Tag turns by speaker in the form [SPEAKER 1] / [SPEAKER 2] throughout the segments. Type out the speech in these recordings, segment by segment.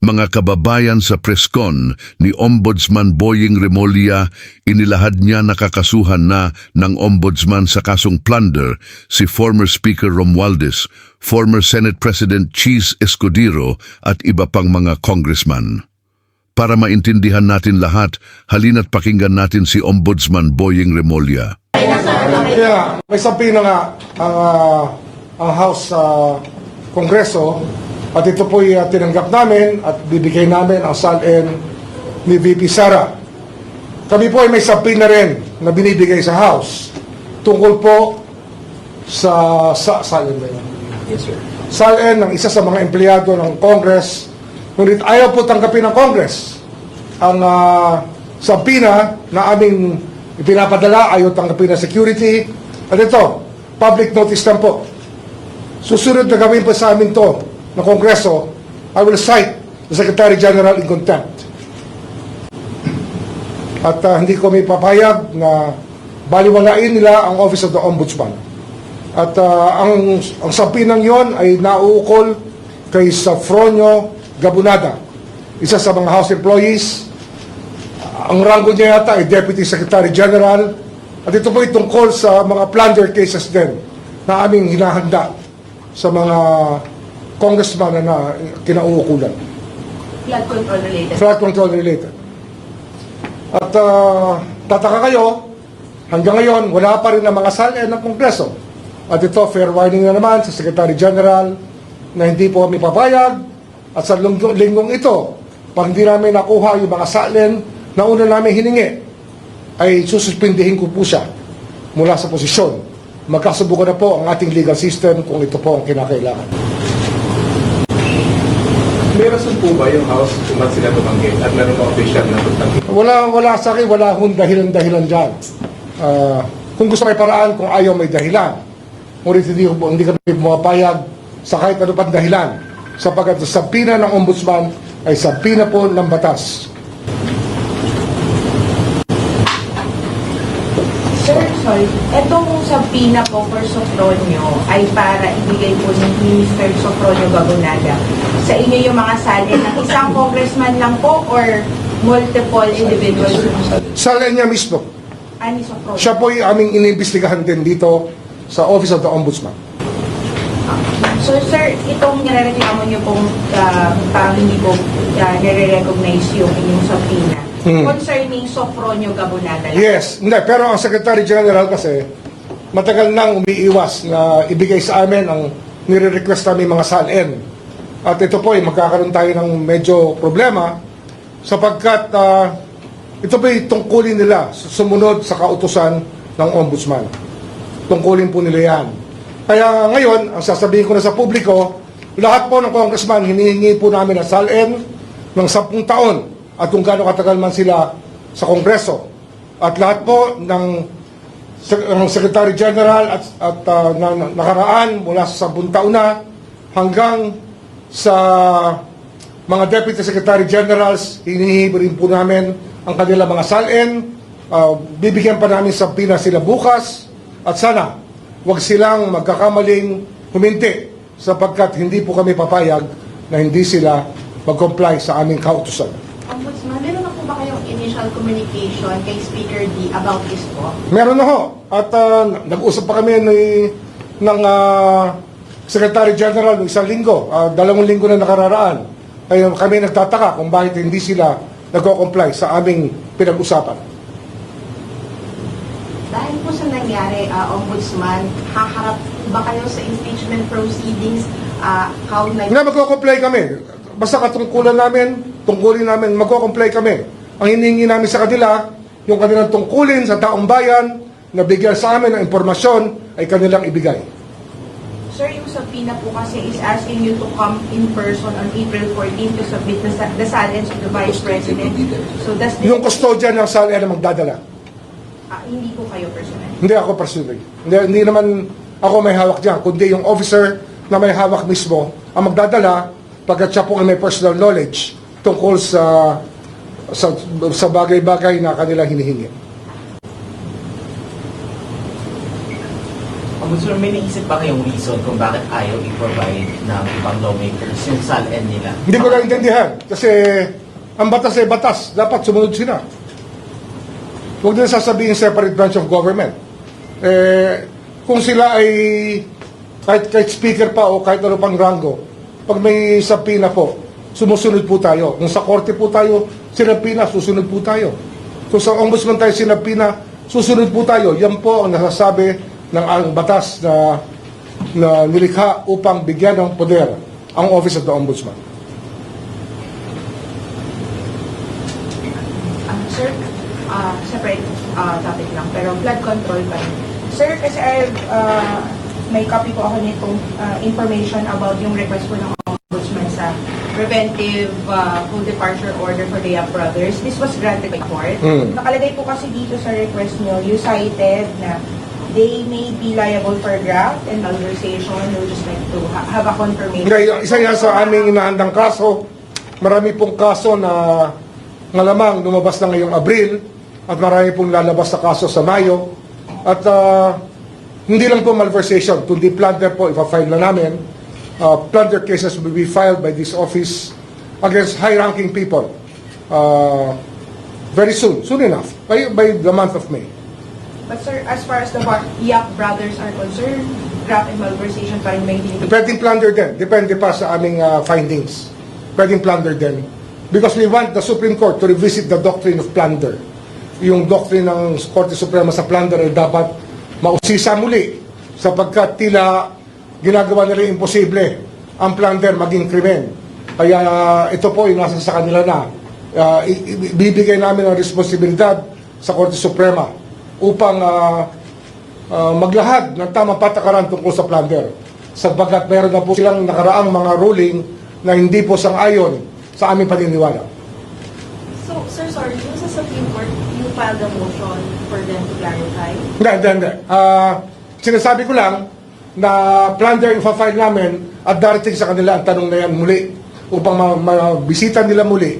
[SPEAKER 1] Mga kababayan, sa preskon ni Ombudsman Boying Remulla, inilahad niya nakakasuhan na ng Ombudsman sa kasong plunder si former Speaker Romualdez, former Senate President Cheese Escudero at iba pang mga congressman. Para maintindihan natin lahat, halina't pakinggan natin si Ombudsman Boying Remulla.
[SPEAKER 2] Yeah, may sabi na nga ang House Kongreso at ito po'y tinanggap namin at bibigay namin ang SALN ni VP Sara. Kami po ay may sabi na rin na binibigay sa House tungkol po sa SALN ba yun?
[SPEAKER 3] Yes, sir.
[SPEAKER 2] SALN ng isa sa mga empleyado ng Congress, ngunit ayaw po tanggapin ng Congress ang sabina na aming ipinapadala, ayaw tanggapin ng security. At ito, public notice lang po. Susunod na gawin po sa amin to ng Kongreso, I will cite the Secretary General in contempt. At hindi ko may papayag na baliwalain nila ang Office of the Ombudsman. At ang sabinang yon ay nauukol kay Safronio Gabunada, isa sa mga House employees. Ang ranggo niya yata ay Deputy Secretary General. At ito po ay tungkol sa mga plunder cases din na aming hinahanda sa mga congressman na kinauukulan.
[SPEAKER 4] Flood control related.
[SPEAKER 2] Flood control related. At tataka kayo, hanggang ngayon, wala pa rin ang mga SALN ng Kongreso. At ito, fair warning na naman sa Secretary General na hindi po kami papayag. At sa linggong ito, pag hindi namin nakuha yung mga SALN na una namin hiningi, ay sususpindihin ko po siya mula sa posisyon. Magkasubukan na po ang ating legal system kung ito po ang kinakailangan.
[SPEAKER 3] May rason po ba yung House kung ba't sila tumanggit at meron mga official na tumanggit?
[SPEAKER 2] Wala sa akin, wala akong dahilan dyan. Kung gusto may paraan, kung ayaw may dahilan. Ngunit hindi kami pumapayag sa kahit ano pang dahilan. Sapagkat sa sabina ng Ombudsman ay sabina po ng batas.
[SPEAKER 4] Sir, sorry. Etong sabina po for Sofronio ay para ibigay po ni Mr. Sofronio Gabunada sa inyo yung mga SALN ng isang congressman lang po or multiple individuals?
[SPEAKER 2] SALN niya mismo.
[SPEAKER 4] Ani Sofronio?
[SPEAKER 2] Siya po yung aming inimbestigahan din dito sa Office of the Ombudsman.
[SPEAKER 4] So sir, itong nirereklamo niyo pong parang hindi po nire-recognize yung inyong sabina concerning Sofronio Gabunada lang?
[SPEAKER 2] Yes, hindi, pero ang Secretary General kasi matagal nang umiiwas na ibigay sa amin ang nire-request namin mga SALN. At ito po ay magkakaroon tayo ng medyo problema sapagkat ito po ay tungkulin nila sumunod sa kautusan ng Ombudsman. Tungkulin po nila yan. Kaya ngayon, ang sasabihin ko na sa publiko, lahat po ng congressman, hinihingi po namin ang SALN ng 10 taon at kung gaano katagal man sila sa Kongreso. At lahat po ng Secretary General at nakaraan mula sa 10 taon na hanggang sa mga Deputy Secretary Generals, hinihingi rin po namin ang kanilang mga SALN. Bibigyan pa namin sa pina sila bukas at sana huwag silang magkakamaling huminti sapagkat hindi po kami papayag na hindi sila mag-comply sa aming kautusan.
[SPEAKER 4] Ombudsman, meron na po ba kayong initial communication kay Speaker D about this po?
[SPEAKER 2] Meron na ho. At nag-usap pa kami ng Secretary General ng 1 linggo, 2 linggo na nakararaan. Kaya kami nagtataka kung bakit hindi sila nag-comply sa aming pinag-usapan.
[SPEAKER 4] Dahil po sa nangyari, Ombudsman, haharap ba kayo sa impeachment proceedings?
[SPEAKER 2] Hindi, magko-comply kami. Basta katungkulin namin, magko-comply kami. Ang hinihingi namin sa kanila, yung kanilang tungkulin sa taong bayan, na bigyan sa amin ng impormasyon, ay kanilang ibigay.
[SPEAKER 4] Sir, yung subpoena po kasi is asking you to come in person on April 14 to submit the SALN of the Vice President. So does this...
[SPEAKER 2] Yung custodian ng SALN na magdadala.
[SPEAKER 4] Hindi po kayo personal?
[SPEAKER 2] Hindi ako personally. Hindi naman ako may hawak dyan, kundi yung officer na may hawak mismo ang magdadala pagkat siya po ay may personal knowledge tungkol sa bagay-bagay na kanila hinihingi.
[SPEAKER 5] Ombudsman, may naisip ba kayong reason kung bakit ayaw i-provide ng ibang lawmakers yung SALN nila?
[SPEAKER 2] Hindi ko naintindihan kasi ang batas ay batas. Dapat sumunod sila. Huwag nila sasabihin separate branch of government. Kung sila ay kahit speaker pa o kahit ano pang rango, pag may subpoena po, sumusunod po tayo. Kung sa korte po tayo sinabpina, susunod po tayo. Kung sa ombudsman tayo sinabpina, susunod po tayo. Yan po ang nasasabi ng ang batas na nilikha upang bigyan ng poder ang Office of the Ombudsman.
[SPEAKER 4] Sir, separate topic lang, pero flood control pa rin. Sir, kasi may copy po ako nitong information about yung request po ng Ombudsman sa preventive full departure order for the Yap brothers. This was granted by court. Nakalagay po kasi dito sa request nyo, you cited na they may be liable for graft and malversation. We would just like to have a confirmation.
[SPEAKER 2] Isa yan sa aming inahandang kaso. Marami pong kaso na malamang lumabas na ngayong Abril at marami pong lalabas na kaso sa Mayo. At hindi lang po malversation, kundi plunder po, ipa-file na namin. Plunder cases will be filed by this office against high-ranking people very soon enough, by the month of May.
[SPEAKER 4] But sir, as far as the Yap brothers are concerned, graft and malversation pa rin may hindi.
[SPEAKER 2] Pwedeng plunder din. Depende pa sa aming findings. Pwedeng plunder din. Because we want the Supreme Court to revisit the doctrine of plunder. Yung doctrine ng Korte Suprema sa plunder ay dapat mausisa muli sapagkat tila ginagawa nila imposible ang plunder maging krimen. Kaya ito po yung nasa sa kanila na. Bibigay namin ang responsibilidad sa Korte Suprema upang maglahad ng tamang patakaran tungkol sa plunder. Sapagkat meron na po silang nakaraang mga ruling na hindi po sang-ayon sa aming paniniwala.
[SPEAKER 6] So, sir, sorry, yung sa Supreme Court, you filed a motion for them to clarify?
[SPEAKER 2] Hindi. Sinasabi ko lang na plunder yung file namin at darating sa kanila ang tanong na yan muli upang mabisita nila muli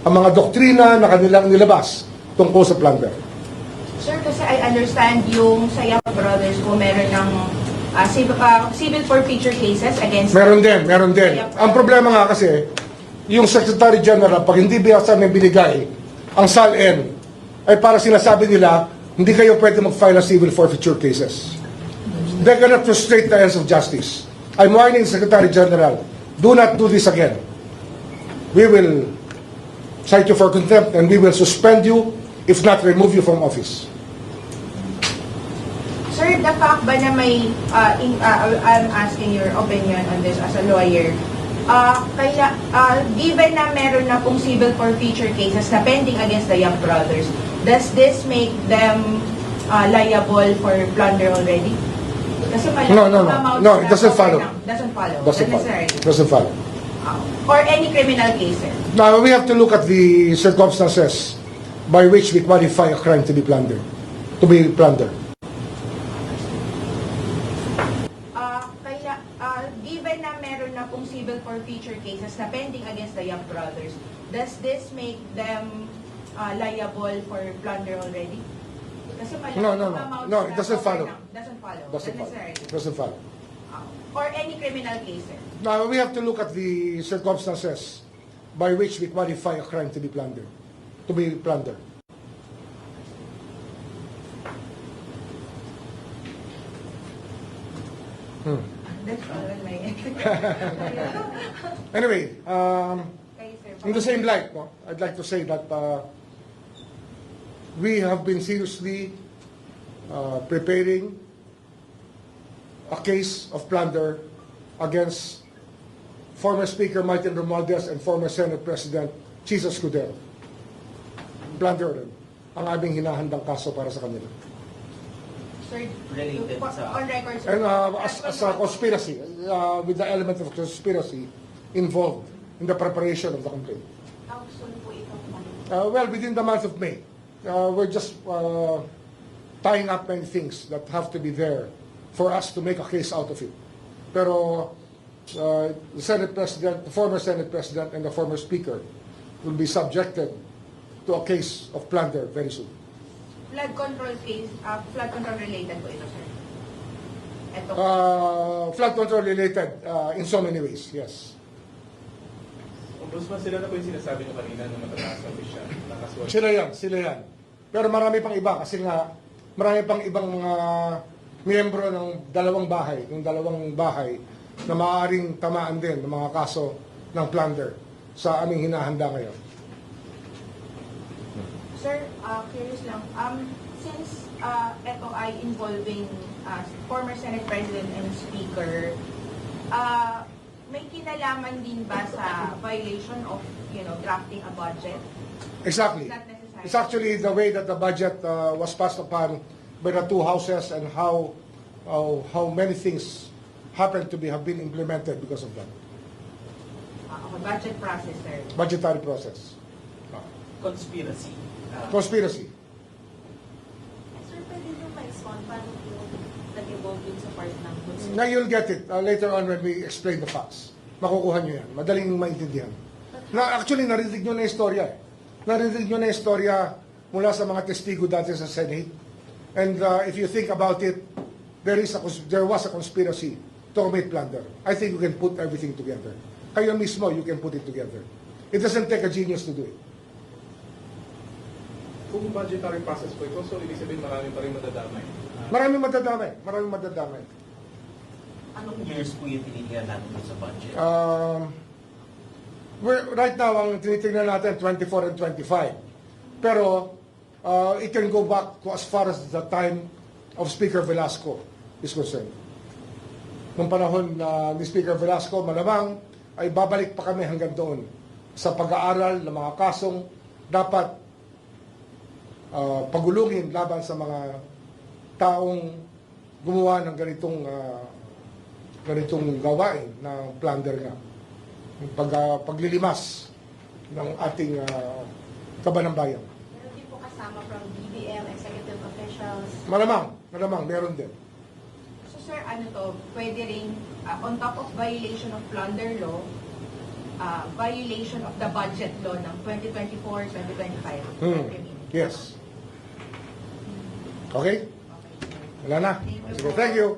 [SPEAKER 2] ang mga doktrina na kanilang nilabas tungkol sa plunder.
[SPEAKER 4] Sir, kasi I understand yung sa Yap brothers ko meron ng civil forfeiture cases against...
[SPEAKER 2] Meron din. Ang problema nga kasi, yung Secretary General, pag hindi biyasa may binigay, ang SALN, ay para sinasabi nila, hindi kayo pwede mag-file ng civil forfeiture cases. They're gonna frustrate the ends of justice. I'm warning the Secretary General, do not do this again. We will cite you for contempt and we will suspend you, if not remove you from office.
[SPEAKER 4] Sir, the fact ba na may, I'm asking your opinion on this as a lawyer, given na meron na pong civil forfeiture cases na pending against the Yap brothers, does this make them liable for plunder already? Kasi
[SPEAKER 2] No, it doesn't follow.
[SPEAKER 4] Doesn't follow. Or any criminal case, sir?
[SPEAKER 2] Now, we have to look at the circumstances by which we qualify a crime to be plundered.
[SPEAKER 4] Given na meron na pong civil forfeiture cases na pending against the Yap brothers, does this make them liable for plunder already? Kasi
[SPEAKER 2] No, it doesn't follow.
[SPEAKER 4] Doesn't follow. Or any criminal case, sir?
[SPEAKER 2] Now, we have to look at the circumstances by which we qualify a crime to be plundered.
[SPEAKER 4] That's all my
[SPEAKER 2] Anyway,
[SPEAKER 4] Okay, sir.
[SPEAKER 2] in the same light, I'd like to say that we have been seriously preparing a case of plunder against former Speaker Martin Romualdez and former Senate President Chisa Escudero. Plunder rin ang aming hinahandang kaso para sa kanila.
[SPEAKER 4] Sir,
[SPEAKER 5] Related sa-
[SPEAKER 4] on record, sir.
[SPEAKER 2] And as a conspiracy, with the element of conspiracy involved in the preparation of the complaint.
[SPEAKER 6] How soon po ito?
[SPEAKER 2] Well, within the month of May. We're just tying up many things that have to be there for us to make a case out of it. Pero the Senate President, the former Senate President, and the former Speaker will be subjected to a case of plunder very soon.
[SPEAKER 4] Flood control case, flood control related po ito, sir. Ito
[SPEAKER 2] Flood control related in so many ways, yes.
[SPEAKER 3] Ombudsman, sila na po yung sinasabi nyo kanina ng matataas na opisyal na kaswal.
[SPEAKER 2] Sila yan. Pero marami pang iba kasi nga marami pang ibang mga miyembro ng dalawang bahay na maaaring tamaan din ng mga kaso ng plunder sa aming hinahanda ngayon.
[SPEAKER 4] Sir, curious lang. Since ito ay involving former Senate President and Speaker, may kinalaman din ba sa violation of, drafting a budget?
[SPEAKER 2] Exactly.
[SPEAKER 4] Not necessary.
[SPEAKER 2] It's actually the way that the budget was passed upon by the two houses and how many things have been implemented because of that.
[SPEAKER 4] Budget process, sir.
[SPEAKER 2] Budgetary process.
[SPEAKER 5] Conspiracy.
[SPEAKER 2] Conspiracy.
[SPEAKER 6] Sir, pwede nyo ma-expound paano po nag-evolve yun sa part ng conspiracy?
[SPEAKER 2] Now you'll get it later on when we explain the facts. Makukuha nyo yan. Madaling maintindihan. Actually, narinig nyo na yung istorya. Narinig nyo na yung istorya mula sa mga testigo dati sa Senate. And if you think about it, there was a conspiracy to commit plunder. I think you can put everything together. Kayo mismo, you can put it together. It doesn't take a genius to do it.
[SPEAKER 3] Kung budgetary process po ito, so ibig sabihin marami pa rin madadamay.
[SPEAKER 2] Maraming madadamay.
[SPEAKER 5] Anong years po yung tinitingnan natin sa budget?
[SPEAKER 2] Right now, ang tinitingnan natin, 24 and 25. Pero, it can go back to as far as the time of Speaker Velasco is concerned. Nung panahon ni Speaker Velasco, malamang ay babalik pa kami hanggang doon sa pag-aaral ng mga kasong dapat pagulungin laban sa mga taong gumawa ng ganitong gawain na plunder nga. Paglilimas ng ating kaban ng bayan.
[SPEAKER 6] Meron din po kasama from BBM, executive officials.
[SPEAKER 2] Malamang, meron din.
[SPEAKER 4] So, sir, pwede rin, on top of violation of plunder law, violation of the budget law ng 2024-2025.
[SPEAKER 2] Yes. Okay? Wala na. Sige, thank you.